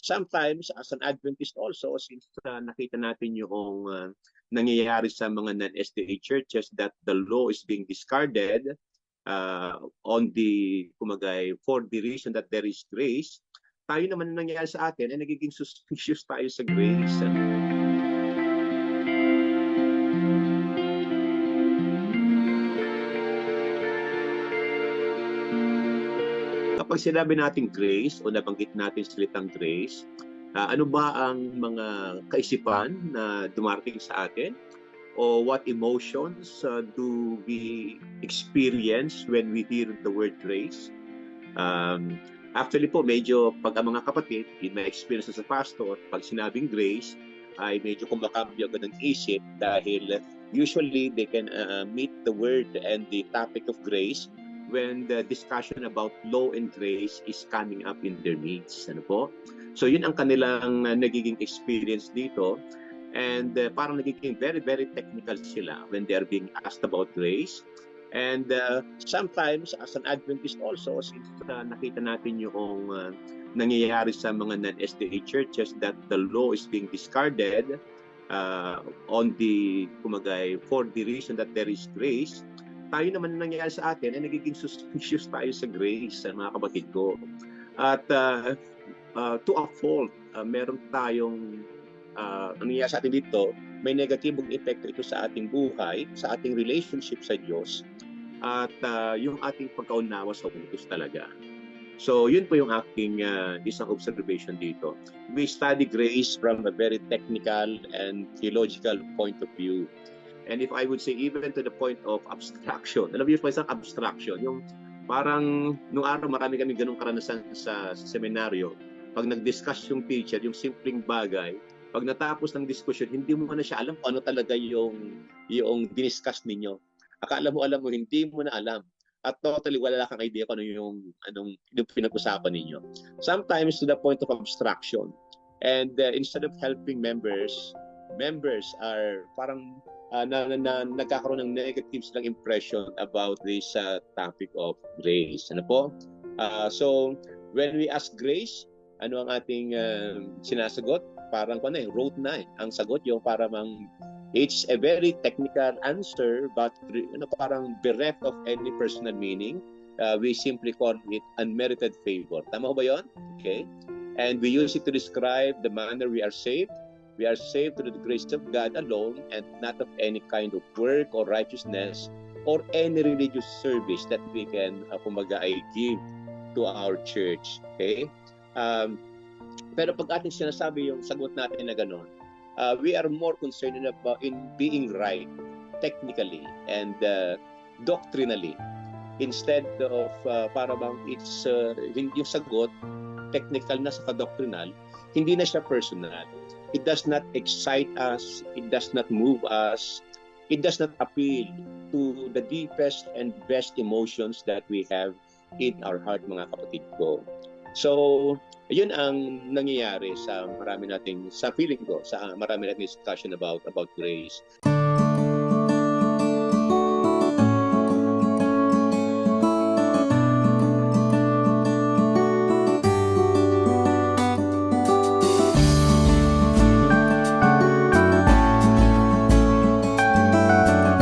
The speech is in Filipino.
sometimes as an Adventist also, since nakita natin yung nangyayari sa mga non-SDA churches that the law is being discarded for the reason that there is grace, tayo naman ang nangyayari sa atin ay nagiging suspicious tayo sa grace. Kapag sinabi natin grace o nabanggit natin salitang grace, ano ba ang mga kaisipan na dumarating sa atin? O what emotions do we experience when we hear the word grace? Actually po, medyo pag ang mga kapatid, in my experience as a pastor, pag sinabing grace, ay medyo kumakambyo agad ng isip dahil usually they can meet the word and the topic of grace when the discussion about law and grace is coming up in their midst. Ano po? So yun ang kanilang nagiging experience dito. And parang nagiging very, very technical sila when they are being asked about grace. And sometimes, as an Adventist also, since nakita natin yung nangyayari sa mga non-SDA churches that the law is being discarded for the reason that there is grace, tayo naman ang nangyayari sa atin ay nagiging suspicious tayo sa grace, mga kapatid ko. At to a fault, meron tayong nangyayari sa atin dito, may negatibong epekto ito sa ating buhay, sa ating relationship sa Diyos, at yung ating pagkaunawa sa utos talaga. So yun po yung aking isang observation dito. We study grace from a very technical and theological point of view. And if I would say even to the point of abstraction, alam niyo po isang abstraction, yung parang nung araw marami kami ganung karanasan sa seminaryo, pag nag-discuss yung teacher, yung simpleng bagay, pag natapos ng discussion, hindi mo na siya alam kung ano talaga yung diniscuss ninyo. Akala mo alam mo, hindi mo na alam. At totally wala kang idea kung anong pinag-usapan ninyo. Sometimes to the point of abstraction. And instead of helping members are parang nagkakaroon ng negative silang impression about this topic of grace. Ano po? So, when we ask grace, ano ang ating sinasagot? Parang rote na ang sagot yung parang it's a very technical answer but parang bereft of any personal meaning. We simply call it unmerited favor. Tama ba yon? Okay. And we use it to describe the manner we are saved. We are saved through the grace of God alone and not of any kind of work or righteousness or any religious service that we can give to our church. Okay? Pero pag ating sinasabi yung sagot natin na gano'n, we are more concerned about in being right technically and doctrinally instead of para bang it's yung sagot technical na sa doctrinal, hindi na siya personal. It does not excite us, it does not move us, it does not appeal to the deepest and best emotions that we have in our heart, mga kapatid ko. So, yun ang nangyayari sa marami nating discussion about grace.